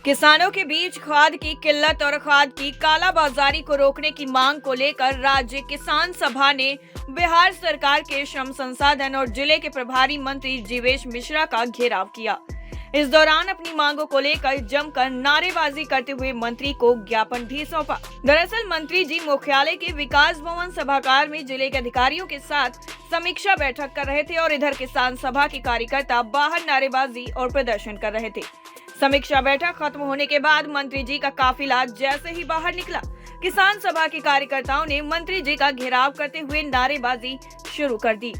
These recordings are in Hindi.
किसानों के बीच खाद की किल्लत और खाद की कालाबाजारी को रोकने की मांग को लेकर राज्य किसान सभा ने बिहार सरकार के श्रम संसाधन और जिले के प्रभारी मंत्री जीवेश मिश्रा का घेराव किया। इस दौरान अपनी मांगों को लेकर जमकर नारेबाजी करते हुए मंत्री को ज्ञापन भी सौंपा। दरअसल मंत्री जी मुख्यालय के विकास भवन सभागार में जिले के अधिकारियों के साथ समीक्षा बैठक कर रहे थे और इधर किसान सभा के कार्यकर्ता बाहर नारेबाजी और प्रदर्शन कर रहे थे। समीक्षा बैठक खत्म होने के बाद मंत्री जी का काफिला जैसे ही बाहर निकला, किसान सभा के कार्यकर्ताओं ने मंत्री जी का घेराव करते हुए नारेबाजी शुरू कर दी।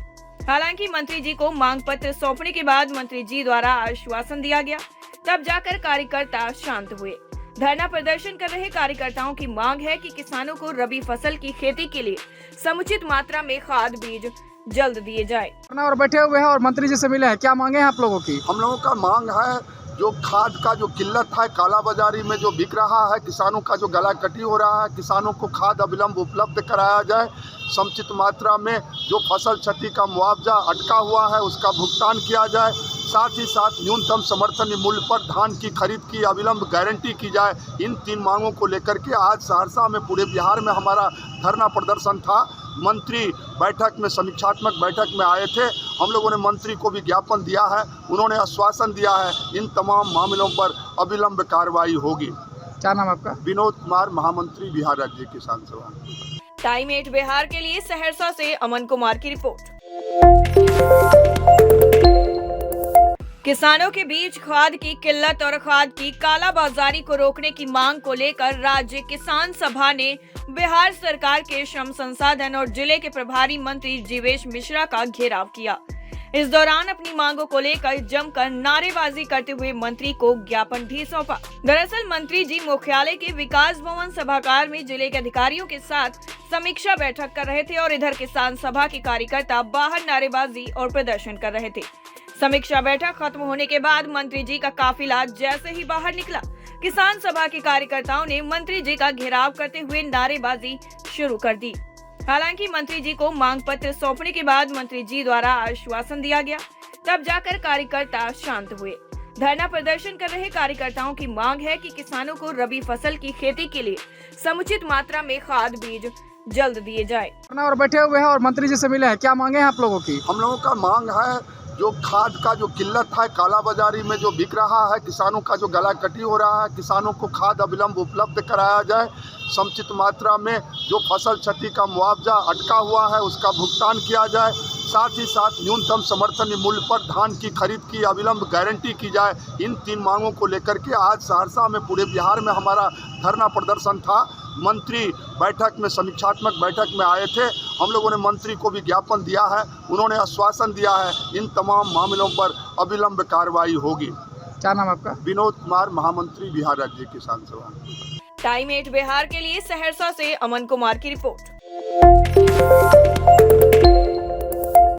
हालांकि मंत्री जी को मांग पत्र सौंपने के बाद मंत्री जी द्वारा आश्वासन दिया गया, तब जाकर कार्यकर्ता शांत हुए। धरना प्रदर्शन कर रहे कार्यकर्ताओं की मांग है कि किसानों को रबी फसल की खेती के लिए समुचित मात्रा में खाद बीज जल्द दिए जाए। और बैठे हुए हैं और मंत्री जी से मिले हैं, क्या मांगे हैं आप लोगों की? हम लोगों का मांग है जो खाद का जो किल्लत है, काला बाजारी में जो बिक रहा है, किसानों का जो गला कटी हो रहा है, किसानों को खाद अविलंब उपलब्ध कराया जाए। समुचित मात्रा में जो फसल क्षति का मुआवजा अटका हुआ है उसका भुगतान किया जाए। साथ ही साथ न्यूनतम समर्थन मूल्य पर धान की खरीद की अविलंब गारंटी की जाए। इन 3 मांगों को लेकर के आज सहरसा में पूरे बिहार में हमारा धरना प्रदर्शन था। मंत्री बैठक में, समीक्षात्मक बैठक में आए थे। हम लोगों ने मंत्री को भी ज्ञापन दिया है, उन्होंने आश्वासन दिया है इन तमाम मामलों पर अविलंब कार्रवाई होगी। क्या नाम आपका? विनोद कुमार, महामंत्री, बिहार राज्य किसान सभा। टाइम 8 बिहार के लिए सहरसा से अमन कुमार की रिपोर्ट। किसानों के बीच खाद की किल्लत और खाद की कालाबाजारी को रोकने की मांग को लेकर राज्य किसान सभा ने बिहार सरकार के श्रम संसाधन और जिले के प्रभारी मंत्री जीवेश मिश्रा का घेराव किया। इस दौरान अपनी मांगों को लेकर जमकर नारेबाजी करते हुए मंत्री को ज्ञापन भी सौंपा। दरअसल मंत्री जी मुख्यालय के विकास भवन सभागार में जिले के अधिकारियों के साथ समीक्षा बैठक कर रहे थे और इधर किसान सभा के कार्यकर्ता बाहर नारेबाजी और प्रदर्शन कर रहे थे। समीक्षा बैठक खत्म होने के बाद मंत्री जी का काफिला जैसे ही बाहर निकला, किसान सभा के कार्यकर्ताओं ने मंत्री जी का घेराव करते हुए नारेबाजी शुरू कर दी। हालांकि मंत्री जी को मांग पत्र सौंपने के बाद मंत्री जी द्वारा आश्वासन दिया गया, तब जाकर कार्यकर्ता शांत हुए। धरना प्रदर्शन कर रहे कार्यकर्ताओं की मांग है कि किसानों को रबी फसल की खेती के लिए समुचित मात्रा में खाद बीज जल्द दिए जाए। और बैठे हुए हैं और मंत्री जी से मिले हैं, क्या मांगे हैं आप लोगों की? हम लोगों का मांग है जो खाद का जो किल्लत है, काला बाजारी में जो बिक रहा है, किसानों का जो गला कटी हो रहा है, किसानों को खाद अविलंब उपलब्ध कराया जाए। समुचित मात्रा में जो फसल क्षति का मुआवजा अटका हुआ है उसका भुगतान किया जाए। साथ ही साथ न्यूनतम समर्थन मूल्य पर धान की खरीद की अविलंब गारंटी की जाए। इन 3 मांगों को लेकर के आज सहरसा में पूरे बिहार में हमारा धरना प्रदर्शन था। मंत्री बैठक में, समीक्षात्मक बैठक में आए थे। हम लोगों ने मंत्री को भी ज्ञापन दिया है, उन्होंने आश्वासन दिया है इन तमाम मामलों पर अविलंब कार्रवाई होगी। क्या नाम आपका? विनोद कुमार, महामंत्री, बिहार राज्य किसान सभा। टाइम 8 बिहार के लिए सहरसा से अमन कुमार की रिपोर्ट।